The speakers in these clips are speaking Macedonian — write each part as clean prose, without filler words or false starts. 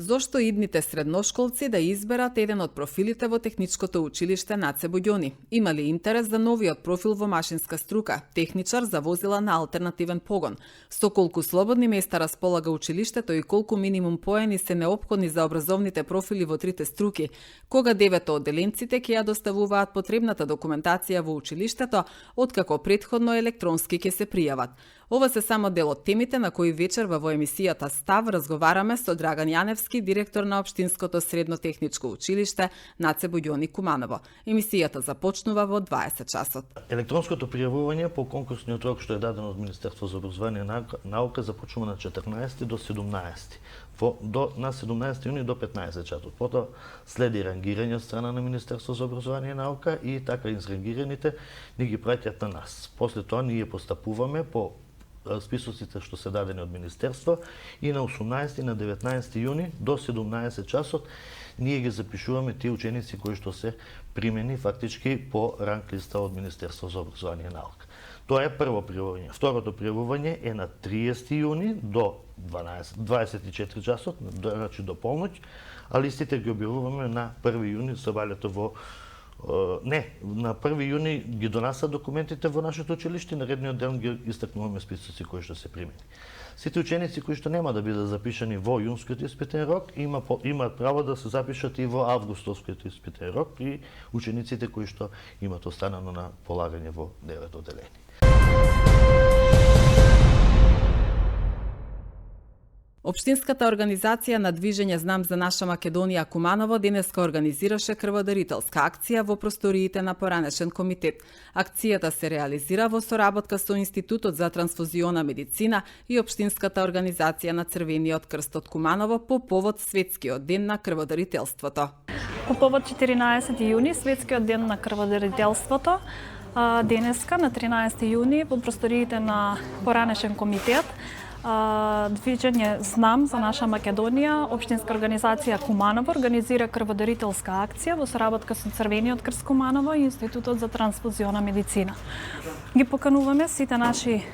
Зошто идните средношколци да изберат еден од профилите во Техничкото училиште Наце Боѓони? Има ли интерес за новиот профил во машинска струка, техничар за возила на алтернативен погон? Со колку слободни места располага училиштето и колку минимум поени се неопходни за образовните профили во трите струки? Кога девето одделенците ќе ја доставуваат потребната документација во училиштето, откако претходно електронски ќе се пријават? Ова се само дел од темите на кои вечерва во емисијата Став разговараме со Драган Јаневски, директор на Општинското средно техничко училиште Наце Боѓони Куманово. Емисијата започнува во 20 часот. Електронското пријавување по конкурсниот рок што е даден од Министерство за образование и наука започнува на 14 до 17. На 17 јуни до 15 часот. Потоа следи рангирање од страна на Министерство за образование и наука и така изрангираните ни ги праќаат на нас. После тоа ние постапуваме по списоците што се дадени од Министерство и на 18 и на 19 јуни до 17 часот ние ги запишуваме тие ученици кои што се примени фактички по ранг листа од Министерство за образование и наука. Тоа е прво пријавување. Второто пријавување е на 30 јуни до 24 часот, значи до полноќ, а листите ги објавуваме на 1 јуни собалето во на 1 јуни ги донасат документите во нашето училиште и наредниот ден ги истакнуваме списоци кои што се примени. Сите ученици кои што нема да бидат запишани во јунскиот испитен рок имаат право да се запишат и во августовскиот испитен рок и учениците кои што имат останано на полагање во 9 одделение. Општинската организација на движење Знам за наша Македонија Куманово денеска организираше крводарителска акција во просториите на поранешен комитет. Акцијата се реализира во соработка со Институтот за трансфузиона медицина и Општинската организација на Црвениот крст од Куманово по повод Светскиот ден на крводарителството. По повод 14 јуни, Светскиот ден на крводарителството, денеска на 13 јуни во просториите на поранешен комитет движење Знам за наша Македонија, Општинска организација Куманово организира крводарителска акција во соработка со Црвениот крст Куманово и Институтот за трансфузиона медицина. Ги покануваме сите наши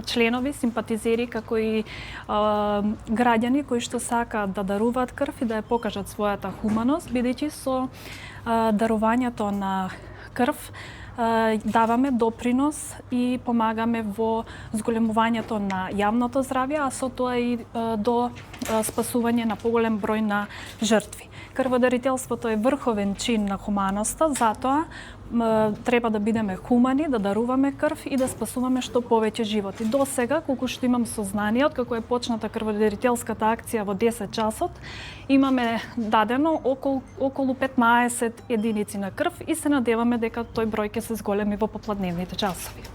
членови, симпатизери, како и граѓани кои што сакаат да даруваат крв и да ја покажат својата хуманост, бидејќи со дарувањето на крв даваме допринос и помагаме во зголемувањето на јавното здравје, а со тоа и до спасување на поголем број на жртви. Крводарителството е врховен чин на хуманоста, затоа треба да бидеме хумани, да даруваме крв и да спасуваме што повеќе животи. До сега, колку што имам сознание, откако е почната крводарителската акција во 10 часот, имаме дадено околу 15 единици на крв и се надеваме дека тој број ќе се зголеми во попладневните часови.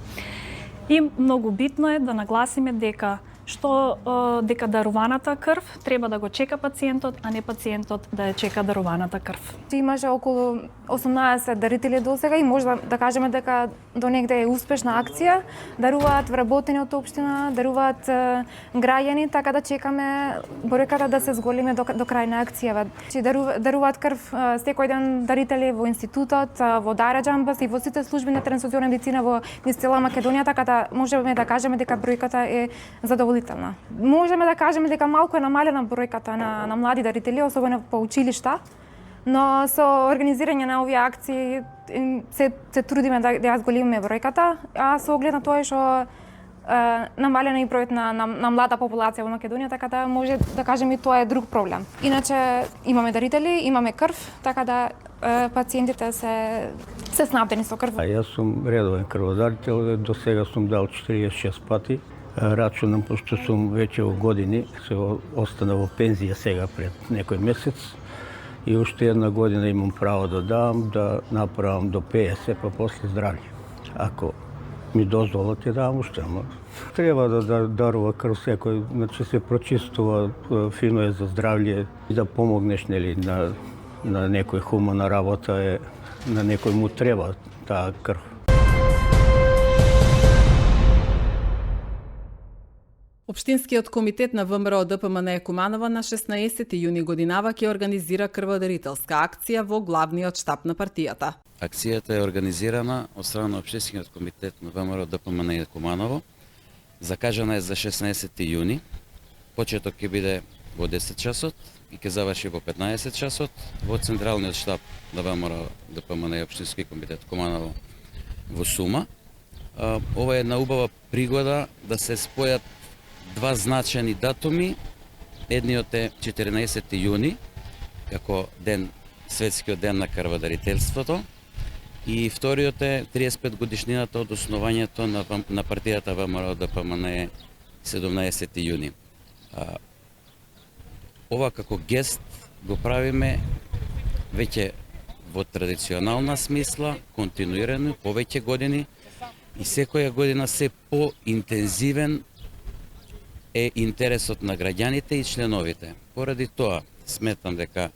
И многу битно е да нагласиме дека даруваната крв треба да го чека пациентот, а не пациентот да ја чека даруваната крв. Имаше околу 18 дарители до сега и може да кажеме дека до негде е успешна акција. Даруваат вработени од општина, даруваат граѓани, така да чекаме бројката да се зголеми до крај на акцијава. Даруваат крв секој ден дарители во институтот, во Дараџамбас и во сите служби на трансфузиона медицина во низ цела Македонија, така да можеме да кажеме дека бројката е задоволителна. Можеме да кажеме дека малку е намалена бројката на млади дарители, особено по училишта, но со организирање на овие акции се трудиме да ја зголемиме бројката, а со оглед на тоа што намалена и бројот на млада популација во Македонија, така да може да кажеме и тоа е друг проблем. Иначе имаме дарители, имаме крв, така да пациентите се снабдени со крв. Јас сум редовен крводарител, до сега сум дал 46 пати. Рачунам, пошто сум веќе во години, се остана во пензија сега пред некој месец и уште една година имам право да дам, да направам до 50, па после здравје. Ако ми дозволат ќе давам уште, ама треба да дарува крв секој, значи се прочистува, фино е за здравје и да помогнеш нели на некој хумана работа е, на некој му треба таа крв. Општинскиот комитет на ВМРО ДПМН Куманово на 16 јуни годинава ќе организира крводарителска акција во главниот штаб на партијата. Акцијата е организирана од страна на Општинскиот комитет на ВМРО ДПМН Куманово. Закажана е за 16 јуни. Почеток ќе биде во 10 часот и ќе заврши во 15 часот во централниот штаб на ВМРО ДПМН и општински комитет Куманово во Сума. Ова е една убава пригода да се спојат два значајни датуми. Едниот е 14 јуни, како светскиот ден на крводарителството, и вториот е 35 годишнината од основањето на партијата ВМРО ДПМН 17 јуни. Ова како гест го правиме веќе во традиционална смисла, континуирано, повеќе години, и секоја година се поинтензивен е интересот на граѓаните и членовите. Поради тоа, сметам дека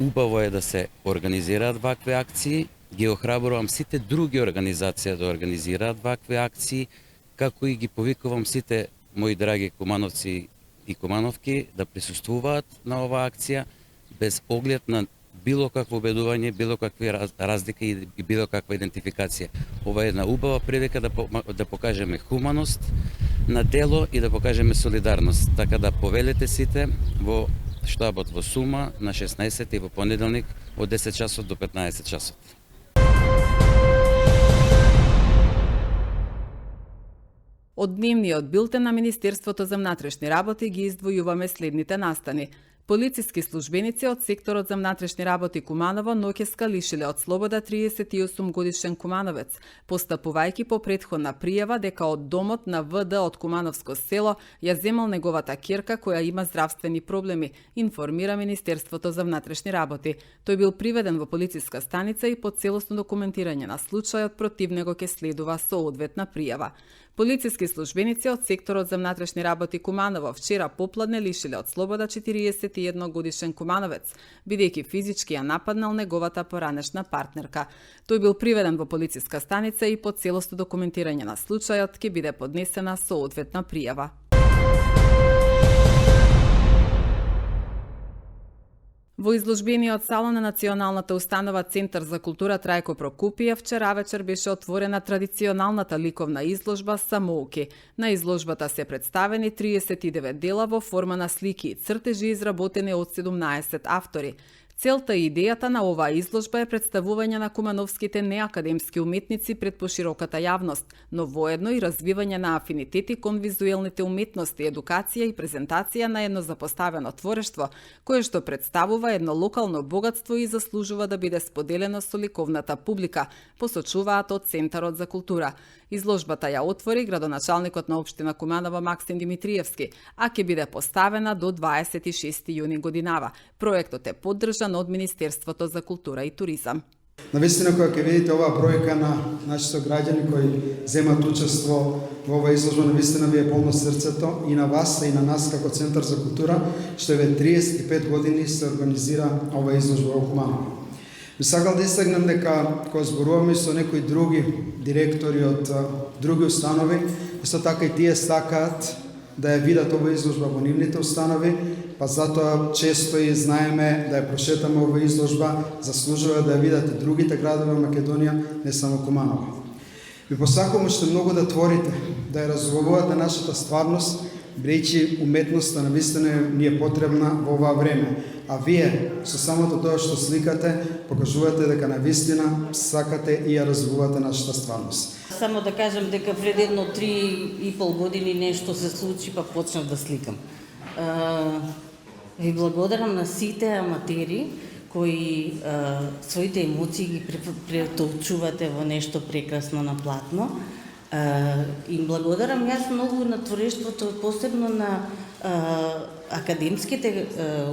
убаво е да се организираат вакви акции, ги охрабрувам сите други организации да организираат вакви акции, како и ги повикувам сите мои драги кумановци и кумановки да присуствуваат на оваа акција без оглед на било какво убедување, било какви разлика и било каква идентификација. Ова е една убава прилика да покажеме хуманост на дело и да покажеме солидарност. Така да повелете сите во штабот во Сума на 16 и во понеделник од 10 часот до 15 часот. Од дневниот билтен на Министерството за внатрешни работи ги издвојуваме следните настани. Полициски службеници од секторот за внатрешни работи Куманово ноќеска лишиле од слобода 38 годишен кумановец, постапувајќи по претходна пријава дека од домот на ВД од Кумановско село ја земал неговата ќерка која има здравствени проблеми, информира Министерството за внатрешни работи. Тој бил приведен во полициска станица и по целосно документирање на случајот против него ќе следува соодветна пријава. Полициски службеници од секторот за внатрешни работи Куманово вчера попладне лишиле од слобода 41 годишен кумановец, бидејќи физички ја нападнал неговата поранешна партнерка. Тој бил приведен во полициска станица и по целосно документирање на случајот ќе биде поднесена соодветна пријава. Во изложбениот салон на Националната установа Центар за култура Трајко Прокупиев вчера вечер беше отворена традиционалната ликовна изложба Самоуки. На изложбата се представени 39 дела во форма на слики и цртежи изработени од 17 автори. Целта и идејата на оваа изложба е представување на кумановските неакадемски уметници пред пошироката јавност, но воедно и развивање на афинитети кон визуелните уметности, едукација и презентација на едно запоставено творештво, кое што представува едно локално богатство и заслужува да биде споделено со ликовната публика, посочуваат од Центарот за култура. Изложбата ја отвори градоначалникот на општина Куманово Максим Димитриевски, а ќе биде поставена до 26 јуни годинава. Проектот е поддржан од Министерството за култура и туризам. Навистина, кога ќе видите оваа бројка на нашите граѓани кои земат учество во оваа изложба, навистина ви е полно срцето и на вас и на нас како Центар за култура, што ве 35 години се организира оваа изложба во Куманово. Би сакал да истакнам дека кога зборуваме со некои други директори од други установи, исто така и тие сакаат да ја видат оваа изложба во нивните установи, па затоа често и знаеме да ја прошетаме оваа изложба, заслужува да ја видат и другите градови во Македонија, не само Куманово. Ви посакувам уште многу да творите, да ја разглобувате нашата стварност, бидејќи уметноста навистина ни е потребна во оваа време. А вие, со самото тоа што сликате, покажувате дека навистина сакате и ја развивате нашата стварност. Само да кажам дека пред едно 3,5 години нешто се случи, па почнав да сликам. Ви благодарам на сите аматери кои своите емоции ги претолчувате во нешто прекрасно на платно. Им благодарам јас многу на творештвото, посебно на академските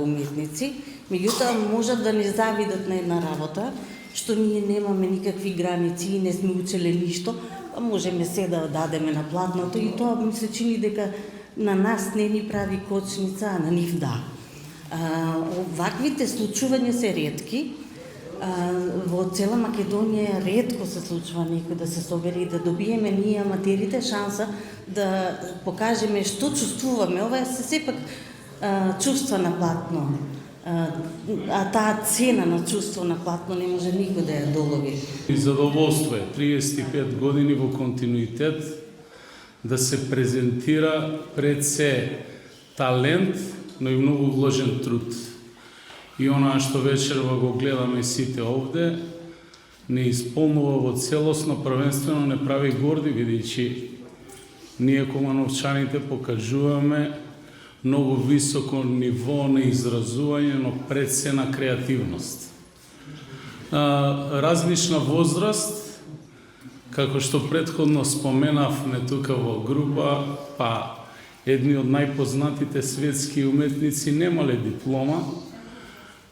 уметници, меѓутоа можат да не завидат на една работа, што ние немаме никакви граници и не сме учеле ништо, а можеме се да дадеме на платното и тоа ми се чини дека на нас не ни прави кочница, а на нив да. Ваквите случувања се ретки. Во цела Македонија ретко се случува некој да се собере и да добиеме ние аматерите шанса да покажеме што чувствуваме. Ова е сепак чувства на платно. А таа цена на чувство на платно не може никој да ја долови. И задоволство е 35 години во континуитет да се презентира пред се талент, но и многу вложен труд. и онаа што вечерва го гледаме сите овде, не исполнува во целосно, првенствено не прави горди, бидејќи ние комановчаните покажуваме многу високо ниво на изразување, но пред се на креативност. Различна возраст, како што претходно споменавме тука во група, па едни од најпознатите светски уметници немале диплома,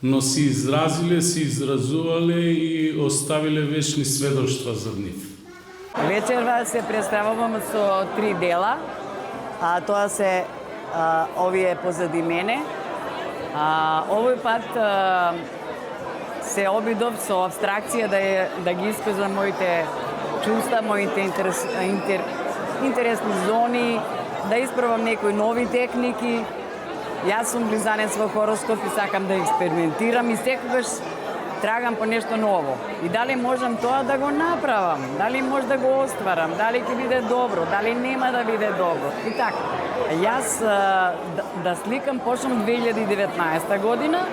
но се изразиле, се изразувале и оставиле вечни сведоштва за нив. Вечерва се представувам со 3 дела, а тоа се овие позади мене. Овој пат се обидов со абстракција да ги искажам моите чувства, моите интересни зони, да испробам некои нови техники. Јас сум близанец во хороскоп и сакам да експериментирам и секогаш трагам по нешто ново. И дали можам тоа да го направам, дали може да го остварам, дали ќе биде добро, дали нема да биде добро. И така. Јас да сликам почнам 2019 година,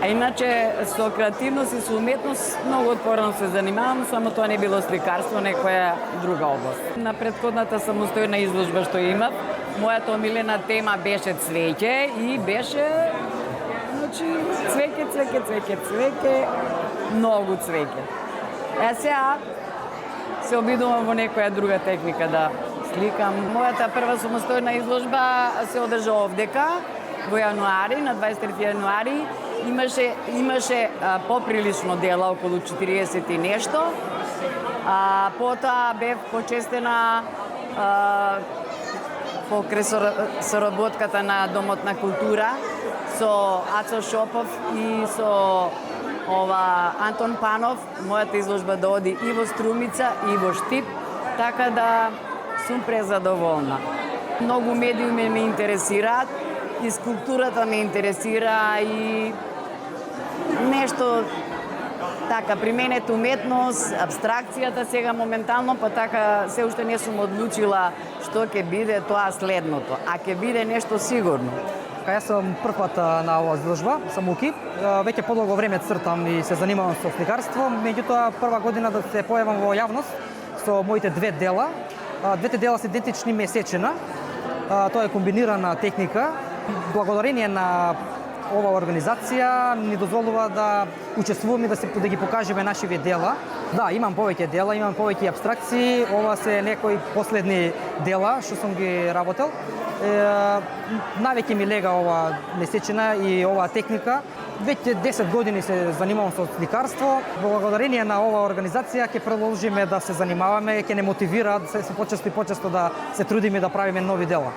а иначе со креативност и со уметност многу отпорно се занимавам, само тоа не било сликарство, некоја друга област. На претходната самостојна изложба што имав, мојата омилена тема беше цвеќе и беше цвеќе, многу цвеќе. Сега се обидувам во некоја друга техника да сликам. Мојата прва самостојна изложба се одржа овдека во јануари, на 23 јануари. Имаше поприлично дела, околу 40 и нешто. Потоа бев почестена покрај соработката на Домот на култура со Ацо Шопов и со Антон Панов. Мојата изложба да оди и во Струмица и во Штип, така да сум презадоволна. Многу медиуми ме интересираат, и скулптурата ме интересира и нешто така, применете уметност, абстракцијата сега моментално, па така се уште не сум одлучила што ќе биде тоа следното, а ќе биде нешто сигурно. Јас сум прв пат на оваа изложба, сам Уки. Веќе подолго време цртам и се занимавам со сликарство, меѓутоа прва година да се појавам во јавност со моите 2 дела. Двете дела се идентични месечина. Тоа е комбинирана техника. Благодарение на оваа организација ни дозволува да учествуваме да ги покажеме нашиве дела. Да, имам повеќе дела, имам повеќе абстракции. Ова се некои последни дела што сум ги работел. Навеќе ми лега ова месечина и оваа техника. Веќе 10 години се занимавам со сликарство. Благодарение на оваа организација ќе продолжиме да се занимаваме, ќе не мотивира се почесто и почесто да се трудиме да правиме нови дела.